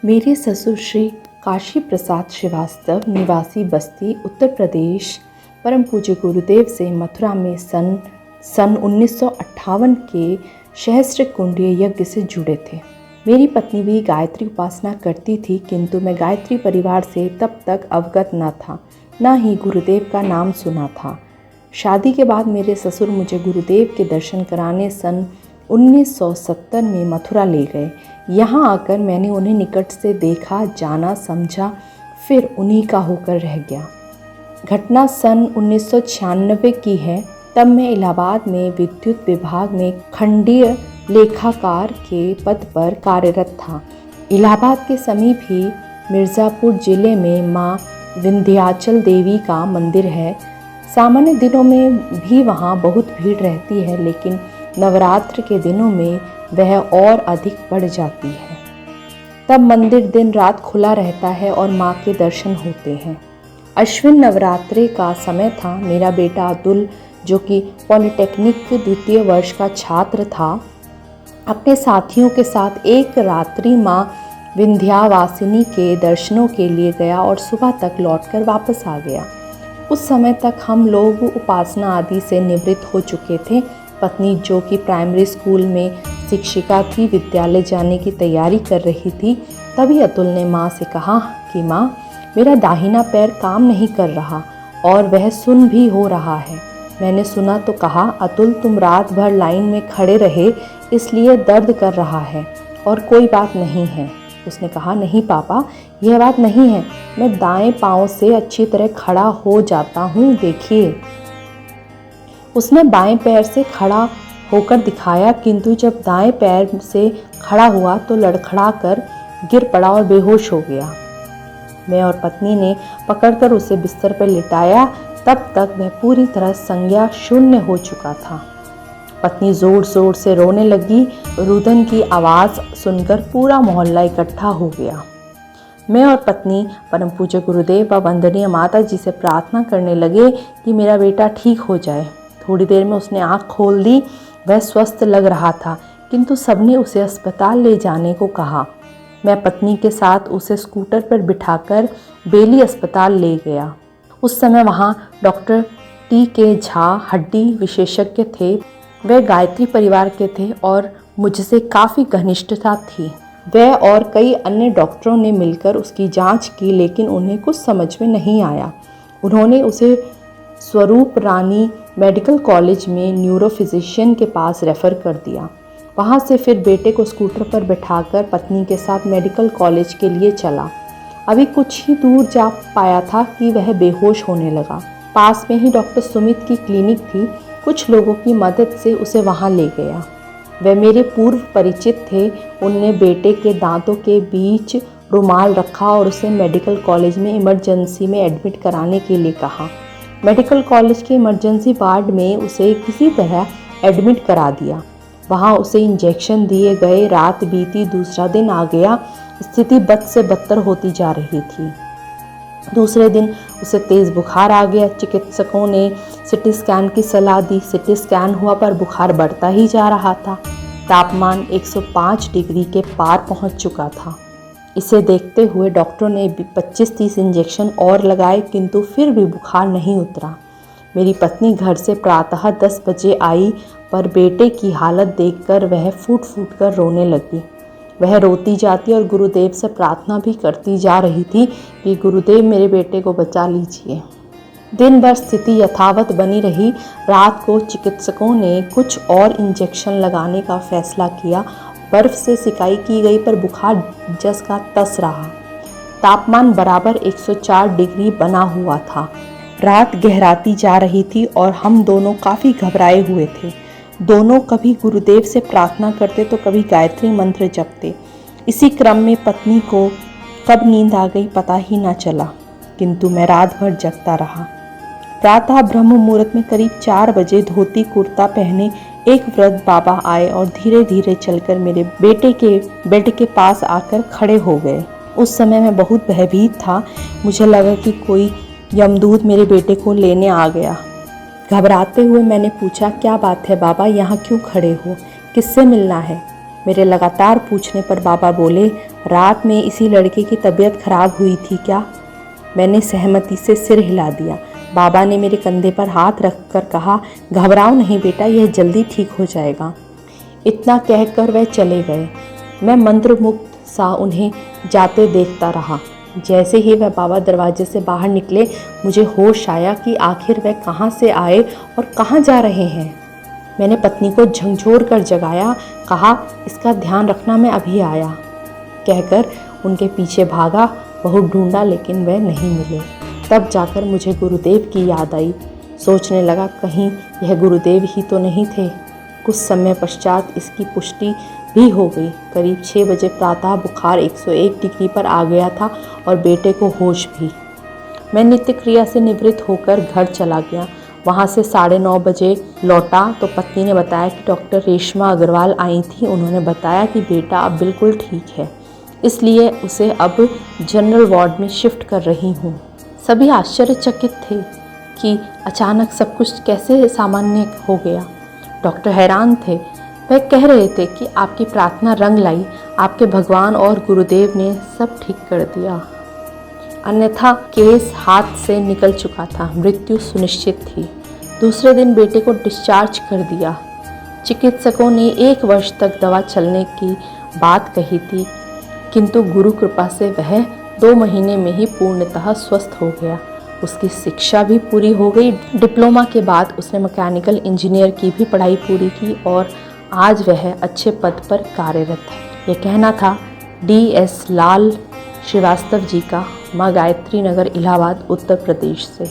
मेरे ससुर श्री काशी प्रसाद श्रीवास्तव निवासी बस्ती उत्तर प्रदेश परम पूज्य गुरुदेव से मथुरा में सन 1958 के सहस्त्र कुंडीय यज्ञ से जुड़े थे। मेरी पत्नी भी गायत्री उपासना करती थी, किंतु मैं गायत्री परिवार से तब तक अवगत न था, न ही गुरुदेव का नाम सुना था। शादी के बाद मेरे ससुर मुझे गुरुदेव के दर्शन कराने सन 1970 में मथुरा ले गए। यहाँ आकर मैंने उन्हें निकट से देखा, जाना, समझा, फिर उन्हीं का होकर रह गया। घटना सन 1996 की है। तब मैं इलाहाबाद में विद्युत विभाग में खंडीय लेखाकार के पद पर कार्यरत था। इलाहाबाद के समीप ही मिर्ज़ापुर जिले में माँ विंध्याचल देवी का मंदिर है। सामान्य दिनों में भी वहाँ बहुत भीड़ रहती है, लेकिन नवरात्र के दिनों में वह और अधिक बढ़ जाती है। तब मंदिर दिन रात खुला रहता है और माँ के दर्शन होते हैं। अश्विन नवरात्रे का समय था। मेरा बेटा अतुल, जो कि पॉलिटेक्निक द्वितीय वर्ष का छात्र था, अपने साथियों के साथ एक रात्रि माँ विंध्यावासिनी के दर्शनों के लिए गया और सुबह तक लौटकर वापस आ गया। उस समय तक हम लोग उपासना आदि से निवृत्त हो चुके थे। पत्नी, जो कि प्राइमरी स्कूल में शिक्षिका थी, विद्यालय जाने की तैयारी कर रही थी। तभी अतुल ने माँ से कहा कि माँ, मेरा दाहिना पैर काम नहीं कर रहा और वह सुन्न भी हो रहा है। मैंने सुना तो कहा, अतुल, तुम रात भर लाइन में खड़े रहे इसलिए दर्द कर रहा है और कोई बात नहीं है। उसने कहा, नहीं पापा, यह बात नहीं है। मैं दाएं पाँव से अच्छी तरह खड़ा हो जाता हूँ, देखिए। उसने बाएं पैर से खड़ा होकर दिखाया, किंतु जब दाएं पैर से खड़ा हुआ तो लड़खड़ा कर गिर पड़ा और बेहोश हो गया। मैं और पत्नी ने पकड़कर उसे बिस्तर पर लिटाया। तब तक वह पूरी तरह संज्ञा शून्य हो चुका था। पत्नी जोर जोर से रोने लगी। रुदन की आवाज़ सुनकर पूरा मोहल्ला इकट्ठा हो गया। मैं और पत्नी परम पूज्य गुरुदेव व वंदनीय माता जी से प्रार्थना करने लगे कि मेरा बेटा ठीक हो जाए। थोड़ी देर में उसने आँख खोल दी। वह स्वस्थ लग रहा था, किंतु सबने उसे अस्पताल ले जाने को कहा। मैं पत्नी के साथ उसे स्कूटर पर बिठाकर बेली अस्पताल ले गया। उस समय वहाँ डॉक्टर टी.के. झा हड्डी विशेषज्ञ थे। वह गायत्री परिवार के थे और मुझसे काफ़ी घनिष्ठता थी। वह और कई अन्य डॉक्टरों ने मिलकर उसकी जांच की, लेकिन उन्हें कुछ समझ में नहीं आया। उन्होंने उसे स्वरूप रानी मेडिकल कॉलेज में न्यूरोफिजिशियन के पास रेफ़र कर दिया। वहाँ से फिर बेटे को स्कूटर पर बैठाकर पत्नी के साथ मेडिकल कॉलेज के लिए चला। अभी कुछ ही दूर जा पाया था कि वह बेहोश होने लगा। पास में ही डॉक्टर सुमित की क्लिनिक थी। कुछ लोगों की मदद से उसे वहाँ ले गया। वह मेरे पूर्व परिचित थे। उनने बेटे के दांतों के बीच रुमाल रखा और उसे मेडिकल कॉलेज में इमरजेंसी में एडमिट कराने के लिए कहा। मेडिकल कॉलेज के इमरजेंसी वार्ड में उसे किसी तरह एडमिट करा दिया। वहाँ उसे इंजेक्शन दिए गए। रात बीती, दूसरा दिन आ गया। स्थिति बद से बदतर होती जा रही थी। दूसरे दिन उसे तेज़ बुखार आ गया। चिकित्सकों ने सिटी स्कैन की सलाह दी। सिटी स्कैन हुआ पर बुखार बढ़ता ही जा रहा था। तापमान 105 डिग्री के पार पहुंच चुका था। इसे देखते हुए डॉक्टरों ने 25-30 इंजेक्शन और लगाए, किंतु फिर भी बुखार नहीं उतरा। मेरी पत्नी घर से प्रातः 10 बजे आई, पर बेटे की हालत देखकर वह फूट फूट कर रोने लगी। वह रोती जाती और गुरुदेव से प्रार्थना भी करती जा रही थी कि गुरुदेव, मेरे बेटे को बचा लीजिए। दिन भर स्थिति यथावत बनी रही। रात को चिकित्सकों ने कुछ और इंजेक्शन लगाने का फैसला किया। बर्फ़ से सिकाई की गई, पर बुखार जस का तस रहा। तापमान बराबर 104 डिग्री बना हुआ था। रात गहराती जा रही थी और हम दोनों काफ़ी घबराए हुए थे। दोनों कभी गुरुदेव से प्रार्थना करते तो कभी गायत्री मंत्र जपते। इसी क्रम में पत्नी को कब नींद आ गई पता ही ना चला, किंतु मैं रात भर जगता रहा। प्रातः ब्रह्म मुहूर्त में करीब 4 बजे धोती कुर्ता पहने एक वृद्ध बाबा आए और धीरे धीरे चलकर मेरे बेटे के बेड के पास आकर खड़े हो गए। उस समय मैं बहुत भयभीत था। मुझे लगा कि कोई यमदूत मेरे बेटे को लेने आ गया। घबराते हुए मैंने पूछा, क्या बात है बाबा, यहाँ क्यों खड़े हो, किससे मिलना है? मेरे लगातार पूछने पर बाबा बोले, रात में इसी लड़के की तबीयत खराब हुई थी क्या? मैंने सहमति से सिर हिला दिया। बाबा ने मेरे कंधे पर हाथ रखकर कहा, घबराओ नहीं बेटा, यह जल्दी ठीक हो जाएगा। इतना कहकर वह चले गए। मैं मंत्रमुग्ध सा उन्हें जाते देखता रहा। जैसे ही वह बाबा दरवाजे से बाहर निकले, मुझे होश आया कि आखिर वह कहाँ से आए और कहाँ जा रहे हैं। मैंने पत्नी को झंझोर कर जगाया, कहा, इसका ध्यान रखना, मैं अभी आया। कहकर उनके पीछे भागा। बहुत ढूंढा लेकिन वह नहीं मिले। तब जाकर मुझे गुरुदेव की याद आई। सोचने लगा कहीं यह गुरुदेव ही तो नहीं थे। कुछ समय पश्चात इसकी पुष्टि भी हो गई। करीब 6 बजे प्रातः बुखार 101 डिग्री पर आ गया था और बेटे को होश भी। मैं नित्य क्रिया से निवृत्त होकर घर चला गया। वहाँ से 9:30 बजे लौटा तो पत्नी ने बताया कि डॉक्टर रेशमा अग्रवाल आई थी। उन्होंने बताया कि बेटा अब बिल्कुल ठीक है, इसलिए उसे अब जनरल वार्ड में शिफ्ट कर रही हूँ। सभी आश्चर्यचकित थे कि अचानक सब कुछ कैसे सामान्य हो गया। डॉक्टर हैरान थे। वह कह रहे थे कि आपकी प्रार्थना रंग लाई, आपके भगवान और गुरुदेव ने सब ठीक कर दिया, अन्यथा केस हाथ से निकल चुका था, मृत्यु सुनिश्चित थी। दूसरे दिन बेटे को डिस्चार्ज कर दिया। चिकित्सकों ने 1 वर्ष तक दवा चलने की बात कही थी, किंतु गुरु कृपा से वह 2 महीने में ही पूर्णतः स्वस्थ हो गया। उसकी शिक्षा भी पूरी हो गई। डिप्लोमा के बाद उसने मैकेनिकल इंजीनियर की भी पढ़ाई पूरी की और आज वह अच्छे पद पर कार्यरत है। यह कहना था DS लाल श्रीवास्तव जी का, माँ गायत्री नगर, इलाहाबाद, उत्तर प्रदेश से।